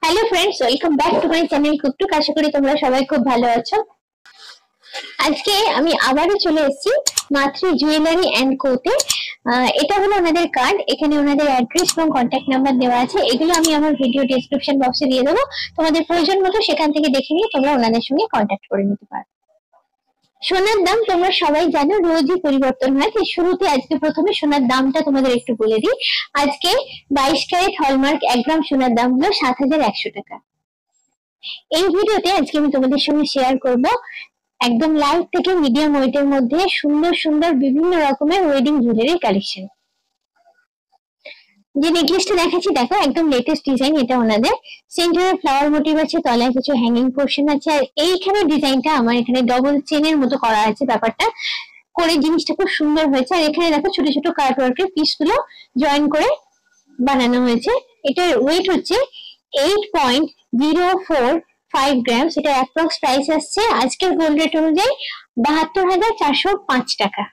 Hello friends, welcome back to my channel Cooktook. আশা করি তোমরা সবাই খুব ভালো আছো। আজকে আমি আবারও চলে এসেছি মাতৃ জুয়েলারি এন্ড কোতে। এটা হলো ওনাদের কার্ড। এখানে ওনাদের অ্যাড্রেস এবং কন্ট্যাক্ট নাম্বার দেওয়া আছে। এগুলো আমি আমার ভিডিও ডেসক্রিপশন বক্সে দিয়ে দেবো। তোমাদের প্রয়োজন মতো সেখান থেকে দেখে নিয়ে তোমরা ওনাদের সঙ্গে কন্ট্যাক্ট করে নিতে পারো। সোনার দাম তোমরা সবাই জানো রোজই পরিবর্তন হয়। তো শুরুতে আজকে প্রথমে সোনার দামটা তোমাদের একটু বলে দিই। আজকে 22 ক্যারেট হলমার্ক 1 গ্রাম সোনার দাম হলো 7,100 টাকা। এই ভিডিওতে আজকে আমি তোমাদের সঙ্গে শেয়ার করব একদম লাইট থেকে মিডিয়াম ওয়েটের মধ্যে সুন্দর সুন্দর বিভিন্ন রকমের ওয়েডিং জুয়েলারি কালেকশন। যে নেকলেসটা দেখাচ্ছি দেখো, একদম লেটেস্ট ডিজাইন। এটা ওনাদের সেন্টারে ফ্লাওয়ার মোটিভ আছে, তলায় কিছু হ্যাঙ্গিং পোর্শন আছে, আর এইখানে ডিজাইনটা আমার এখানে ডবল চেনের মতো করা আছে। ব্যাপারটা করে জিনিসটা খুব সুন্দর হয়েছে। আর এখানে দেখো ছোট ছোট কাট ওয়ার্কের পিস গুলো জয়েন করে বানানো হয়েছে। এটার ওয়েট হচ্ছে 8.045 গ্রাম। এটা অ্যাপ্রক্স প্রাইস আসছে আজকের গোল্ড রেট অনুযায়ী 72,405 টাকা।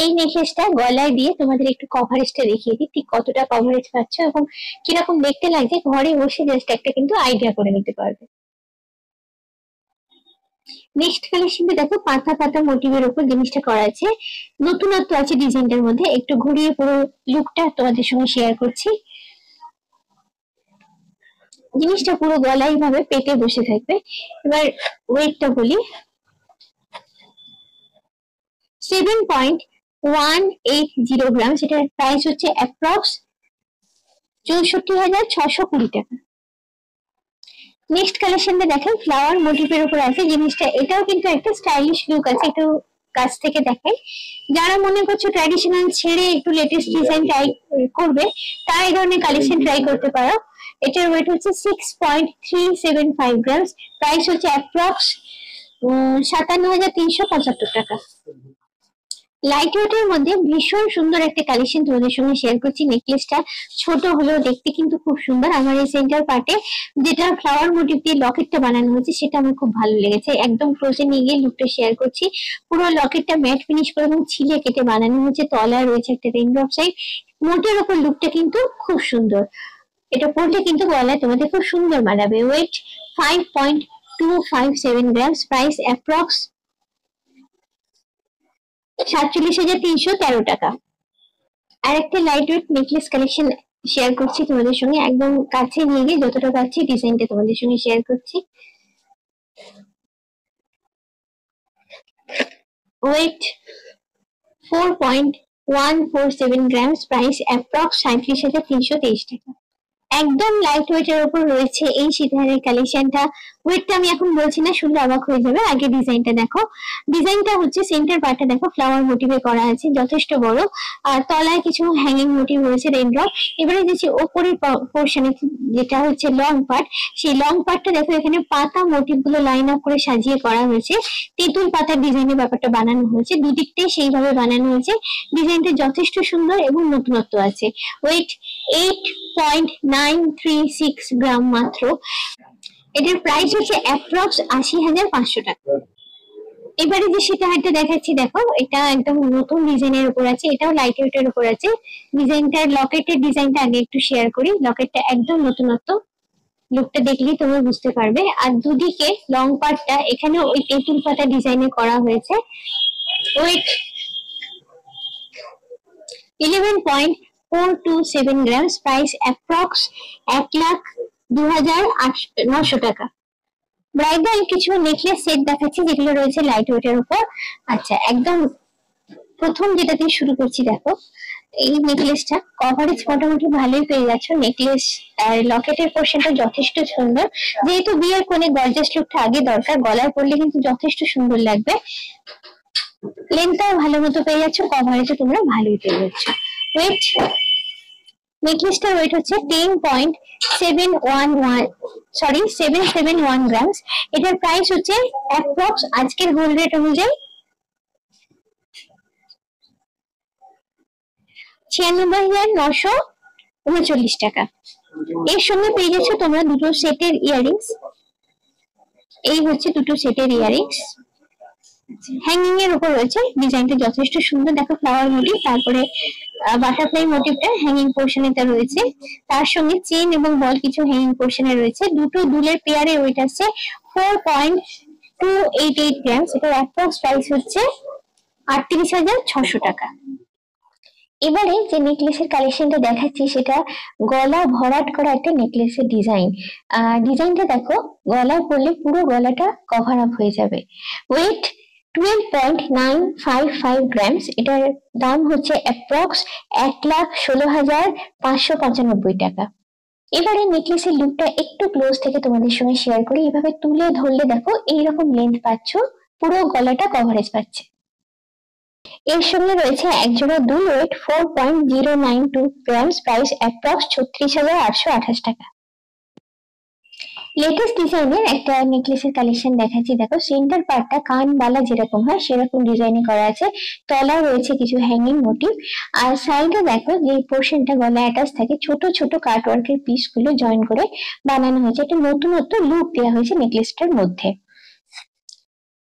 এই নেকলেসটা গলায় দিয়ে তোমাদের একটু কভারেজটা দেখিয়ে দিই, ঠিক কতটা কভারেজ পাচ্ছ এবং কিরকম দেখতে লাগছে। ঘরে বসে জাস্ট একটা কিন্তু আইডিয়া করে নিতে পারবে। নেক্সট কালেকশনটা দেখো, পাতা পাতা মোটিভের উপর জিনিসটা করা আছে। নতুনত্ব আছে ডিজাইনটার মধ্যে। একটু ঘুরিয়ে পুরো লুকটা তোমাদের সঙ্গে শেয়ার করছি। জিনিসটা পুরো গলায় ভাবে পেটে বসে থাকবে। এবার ওয়েটটা বলি, 7.180 গ্রাম। সেটার প্রাইস হচ্ছে অ্যাপ্রক্স 64,620 টাকা। নেক্সট কালেকশনটা দেখেন, ফ্লাওয়ার মোটিভের উপর আছে জিনিসটা। এটাও কিন্তু একটা স্টাইলিশ লুক আছে। একটু কাছ থেকে দেখাই। যারা মনে করছো ট্র্যাডিশনাল ছেড়ে একটু লেটেস্ট ডিজাইন ট্রাই করবে, তারা এই ধরনের কালেকশন ট্রাই করতে পারো। এটার ওয়েট হচ্ছে 6.375 গ্রাম। প্রাইস হচ্ছে অ্যাপ্রক্স 57,375 টাকা। লাইট ওয়েটের মধ্যে ভীষণ সুন্দর একটা কালেকশন তোমাদের সঙ্গে শেয়ার করছি। নেকলেসটা ছোট হলেও দেখতে কিন্তু খুব সুন্দর। আমার এই সেন্টার পার্টে যেটা ফ্লাওয়ার মোটিভ দিয়ে লকেটটা বানানো হয়েছে সেটা আমার খুব ভালো লেগেছে। একদম ক্লোজে নিয়ে গিয়ে লুকটা শেয়ার করছি। পুরো লকেটটা ম্যাট ফিনিশ করে এবং ছিলে কেটে বানানো হয়েছে। তলায় রয়েছে একটা রেইনড্রপ সাইড। মোটের ওপর লুকটা কিন্তু খুব সুন্দর। এটা পরলে কিন্তু গলায় তোমাদের খুব সুন্দর মানাবে। ওয়েট 5.257 গ্রাম। প্রাইস অ্যাপ্রক্স 47,313 টাকা। আর একটা light weight necklace collection share করছি তোমাদের সঙ্গে। একদম কাছে নিয়ে গিয়ে যতটা পাচ্ছি ডিজাইনটা তোমাদের সঙ্গে শেয়ার করছি। ওয়েট 4.147 গ্রাম। প্রাইস অ্যাপ্রক্স 37,323 টাকা। একদম লাইট ওয়েটের উপর রয়েছে এই সিতারের কালেকশনটা। ওয়েটটা আমি এখন বলছি না, শুনলে অবাক হয়ে যাবে। আগে ডিজাইনটা দেখো। ডিজাইনটা হচ্ছে সেন্টার পার্টটা দেখো ফ্লাওয়ার মোটিভে করা আছে, যথেষ্ট বড়। আর তলায় কিছু হ্যাঙ্গিং মোটিভ রয়েছে রেইনড্রপ। এবারে দেখছি ওপরের পোর্শনে যেটা হচ্ছে লং পার্ট, সেই লং পার্টটা দেখো এখানে পাতা মোটিভ গুলো লাইন আপ করে সাজিয়ে করা হয়েছে। তেঁতুল পাতার ডিজাইনের ব্যাপারটা বানানো হয়েছে। দুদিকটাই সেইভাবে বানানো হয়েছে। ডিজাইনটা যথেষ্ট সুন্দর এবং নতুনত্ব আছে। ওয়েট 8.936 গ্রাম মাত্র। এটার প্রাইস হচ্ছে অ্যাপ্রক্স 80,500 টাকা। এবারে যে সীতাহারটা দেখাচ্ছি দেখো, এটা একদম নতুন ডিজাইনের উপর আছে। এটাও লাইট ওয়েটের উপর আছে। ডিজাইনটার লকেটের ডিজাইনটা আগে একটু শেয়ার করি। লকেটটা একদম নতুনত্ব, লুকটা দেখলেই তোমরা বুঝতে পারবে। আর দুদিকে লং পার্টটা এখানে ওই তেঁতুল পাতা ডিজাইনে করা হয়েছে। ওয়েট 11.427 গ্রাম। প্রাইস অ্যাপ্রক্স 1,02,900 টাকা। ব্রাইডাল কিছু নেকলেস সেট দেখাচ্ছি যেগুলো রয়েছে লাইট ওয়েটের উপর। আচ্ছা, একদম প্রথম যেটা দিয়ে শুরু করছি দেখো, এই নেকলেসটা কভারেজ মোটামুটি ভালোই পেয়ে যাচ্ছ। নেকলেস আর লকেটের পোর্শনটা যথেষ্ট সুন্দর। যেহেতু বিয়ের কোণে গর্জাস লুকটা আগে দরকার, গলায় পরলে কিন্তু যথেষ্ট সুন্দর লাগবে। লেন্থটাও ভালো মতো পেয়ে যাচ্ছ, কভারেজও তোমরা ভালোই পেয়ে যাচ্ছ। ওয়েট, নেকলেসটার ওয়েট হচ্ছে 771 গ্রাম। এটার প্রাইস হচ্ছে অ্যাপ্রক্স আজকের গোল্ড রেট অনুযায়ী 96,939 টাকা। এর সঙ্গে পেয়ে যাচ্ছ তোমরা দুটো সেটের ইয়াররিংস। এই হচ্ছে দুটো সেটের ইয়াররিংস। হ্যাঙ্গিং এর উপর রয়েছে। ডিজাইনটা যথেষ্ট সুন্দর। দেখো ফ্লাওয়ার মোটিভ, তারপরে বাটারফ্লাই মোটিভটা হ্যাঙ্গিং পোর্শনেতে রয়েছে, তার সঙ্গে চেন এবং বল কিছু হ্যাঙ্গিং পোর্শনে রয়েছে। দুটো দুলের পেয়ারে ওয়েট আছে 4.288 গ্রামস। এটার অ্যাপ্রক্স প্রাইস হচ্ছে 38,600 টাকা। এবারে যে নেকলেসের কালেকশনটা দেখাচ্ছি সেটা গলা ভরাট করা একটা নেকলেসের ডিজাইন। ডিজাইনটা দেখো, গলায় পরলে পুরো গলাটা কভার আপ হয়ে যাবে। Weight 12.955 grams. এটার দাম হচ্ছে অ্যাপ্রক্স 1,16,595 টাকা। এবারে নেকলেসের লুকটা একটু ক্লোজ থেকে তোমাদের সঙ্গে শেয়ার করি। এভাবে তুলে ধরলে দেখো এইরকম লেন্থ পাচ্ছ, পুরো গলাটা কভারেজ পাচ্ছে। এর সঙ্গে রয়েছে একজোড়া দুল, ওয়েট 4.092 গ্রামস, প্রাইস অ্যাপ্রক্স 36,828 টাকা। লেটেস্ট ডিজাইনের একটা নেকলেসের কালেকশন দেখাচ্ছি। দেখো সেন্টার পার্টটা কান বালা যেরকম হয় সেরকম ডিজাইনে করা আছে, তলায় রয়েছে কিছু হ্যাঙ্গিং মোটিভ, আর সাইডে দেখো যে পোর্শনটা গলা অ্যাটাচ থাকে ছোট ছোট কাটওয়ার্কের পিস গুলো জয়েন করে বানানো হয়েছে। একটা নতুনত্ব লুক দেওয়া হয়েছে নেকলেসটার মধ্যে।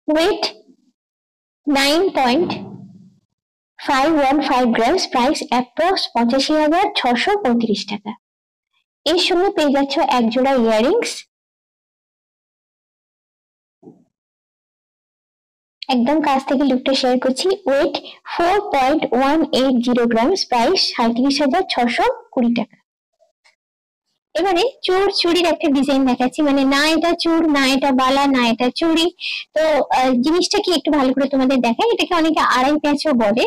ওয়েট 9.515 গ্রামস, প্রাইস অ্যাপ্রক্স 85,635 টাকা। এর সঙ্গে পেয়ে যাচ্ছ এক জোড়া ইয়াররিংস, একদম কাছ থেকে লুকটা শেয়ার করছি। ওয়েট 4.180 গ্রামস, প্রাইস 37,620 টাকা। এবারে চোর চুড়ির একটা ডিজাইন দেখাচ্ছি, মানে না এটা চুর, না এটা বালা, না এটা চুড়ি। তো জিনিসটা কি একটু ভালো করে তোমাদের দেখাই। এটাকে অনেকে আড়াই প্যাঁচও বলে।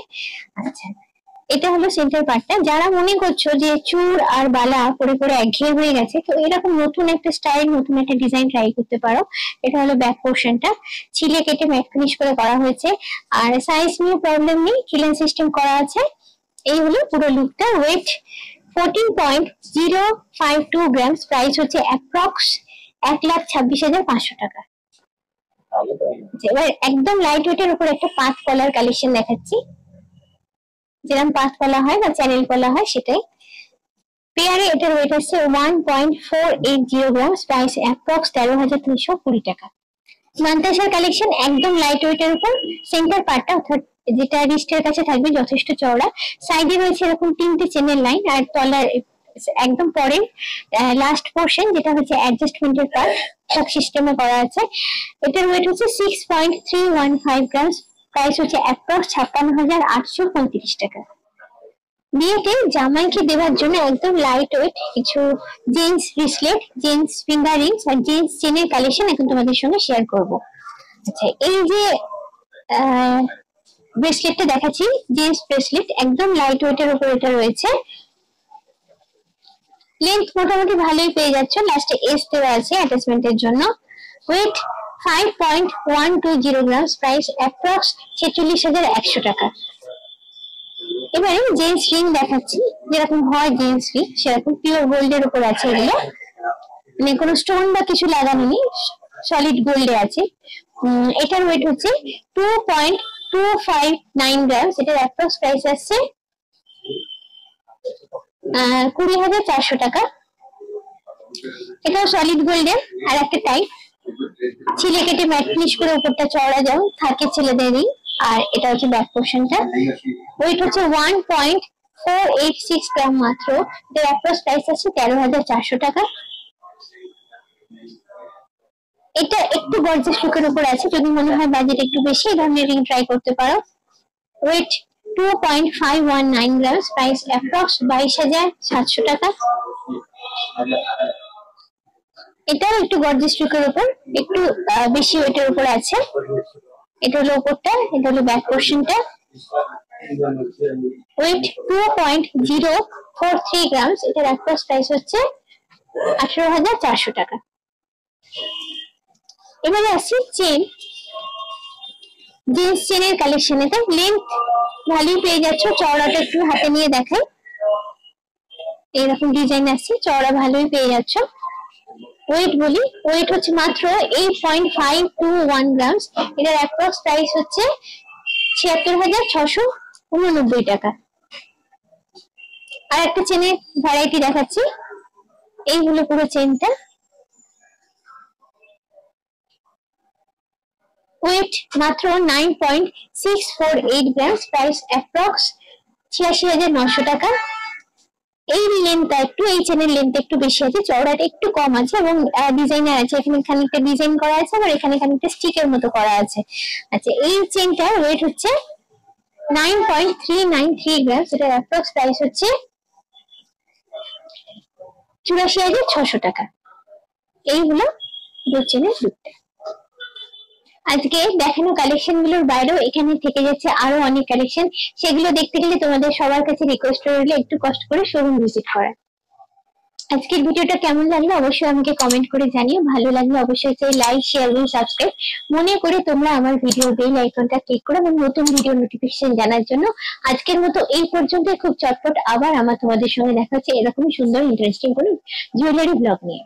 আচ্ছা, এটা হলো সেন্টার পার্টটা। যারা মনে করছো যে চুর আর বালা পরে পরে একঘেয়ে হয়ে গেছে, তো এরকম নতুন একটা স্টাইল, নতুন একটা ডিজাইন ট্রাই করতে পারো। এটা হলো ব্যাক পোর্শনটা, ছিলে কেটে ম্যাট ফিনিশ করে করা হয়েছে, আর সাইজ নিয়ে প্রবলেম নেই, কিলেন সিস্টেম করা আছে। এই হলো পুরো লুকটা। ওয়েট 14.052 গ্রামস, প্রাইস হচ্ছে অ্যাপ্রক্স 1,26,500 টাকা। এবার একদম লাইট ওয়েটের উপর একটা পাঁচ কলার কালেকশন দেখাচ্ছি, যেরকম পাঁচ কলা হয় বা চ্যানেল কলা হয় সেটাই। পেয়ারে এটার ওয়েট আছে 1.480 গ্রামস, প্রাইস অ্যাপ্রক্স 13,320 টাকা। মান্তাসার কালেকশন একদম লাইট ওয়েটের উপর, সেন্টার পার্টটা অর্থাৎ যেটা রিস্টের কাছে থাকবে যথেষ্ট চওড়া, সাইডে রয়েছে এরকম তিনটে চেনের লাইন, আর তলার একদম পরের লাস্ট পোর্শন যেটা হচ্ছে অ্যাডজাস্টমেন্টের পার্ট, সব সিস্টেমে করা আছে। এটার ওয়েট হচ্ছে 6.315 গ্রামস, প্রাইস হচ্ছে অ্যাপ্রক্স 56,835 টাকা। বিয়েতে জামাইকে দেওয়ার জন্য একদম লাইট ওয়েট কিছু gents bracelet, gents finger rings আর জেন্টস চেনের কালেকশন এখন তোমাদের সঙ্গে শেয়ার করব। আচ্ছা, এই যে ব্রেসলেটটা দেখাচ্ছি, জেন্টস ব্রেসলেট একদম লাইট ওয়েটের উপর এটা রয়েছে। লেন্থ মোটামুটি ভালোই পেয়ে যাচ্ছ, লাস্টে এস দেওয়া আছে অ্যাটাচমেন্টের জন্য। ওয়েট 5.120 গ্রামস, প্রাইস অ্যাপ্রক্স 46,100 টাকা। এবারে জেন্টস রিং দেখাচ্ছি, যেরকম হয় জেন্টস রিং সেরকম পিওর গোল্ডের উপর আছে এগুলো, মানে কোনো স্টোন বা কিছু লাগানো নেই, সলিড গোল্ডে আছে। এটার ওয়েট হচ্ছে 2.259 গ্রামস, এটার অ্যাপ্রক্স প্রাইস আসছে 20,400 টাকা। এটাও সলিড গোল্ডের। আর একটা টাইপ ছিলে কেটে ম্যাট ফিনিশ করে উপরটা চওড়া যাও থাকে ছেলেদেরই, আর এটা হচ্ছে ব্যাক পোর্শনটা। ওয়েট হচ্ছে 1.486 গ্রাম মাত্র, এর অ্যাপ্রক্স প্রাইস আছে 13,400 টাকা। এটা একটু গর্জিয়াস লুকের উপর আছে, যদি মনে হয় বাজেট একটু বেশি এই ধরনের রিং ট্রাই করতে পারো। ওয়েট 2.519 গ্রামস, প্রাইস অ্যাপ্রক্স 22,700 টাকা। এটাও একটু গর্জিয়াস লুকের উপর, একটু বেশি ওয়েটের উপর আছে। এটা হলো উপরটা, এটা হলো ব্যাক পোর্শনটা। ওয়েট 2.043 গ্রামস, এটার অ্যাপ্রক্স প্রাইস হচ্ছে 18,400 টাকা। এবারে আসছি চেন, জিন্স চেনের কালেকশনে। তো লেন্থ ভালোই পেয়ে যাচ্ছ, চওড়াটা একটু হাতে নিয়ে দেখাই, এইরকম ডিজাইন আছে, চওড়া ভালোই পেয়ে যাচ্ছ। ওয়েট বলি, ওয়েট হচ্ছে মাত্র 8.521 গ্রামস, এটার অ্যাপ্রক্স প্রাইস হচ্ছে 76,689 টাকা। আর একটা চেনের ভ্যারাইটি দেখাচ্ছি, এই হলো পুরো চেনটা। ওয়েট মাত্র 9.648 গ্রামস, প্রাইস অ্যাপ্রক্স 86,900 টাকা। এই লেন্থটা একটু, এই চেনের লেন্থ একটু বেশি আছে, চওড়াটা একটু কম আছে এবং ডিজাইনার আছে, এখানে খানিকটা ডিজাইন করা আছে আর এখানে খানিকটা স্টিকের মতো করা আছে। আচ্ছা, এই চেনটা ওয়েট হচ্ছে 9.393 গ্রাম, যেটা অ্যাপ্রক্স প্রাইস হচ্ছে 84,600 টাকা। এই হলো চেনের লুকটা। আজকে দেখানো কালেকশন গুলোর বাইরেও এখানে থেকে যাচ্ছে আরো অনেক কালেকশন, সেগুলো দেখতে গেলে তোমাদের সবার কাছে রিকোয়েস্ট রইল একটু কষ্ট করে শোরুম ভিজিট করা। আজকের ভিডিওটা কেমন লাগলো অবশ্যই আমাকে কমেন্ট করে জানিও, ভালো লাগলে অবশ্যই চাই লাইক, শেয়ার এবং সাবস্ক্রাইব মনে করে তোমরা আমার ভিডিও বেল আইকনটা ক্লিক করো এবং নতুন ভিডিও নোটিফিকেশন জানার জন্য। আজকের মতো এই পর্যন্ত, খুব চটপট আবার আমার তোমাদের সঙ্গে দেখা হচ্ছে এরকমই সুন্দর ইন্টারেস্টিং কোনো জুয়েলারি ব্লগ নিয়ে।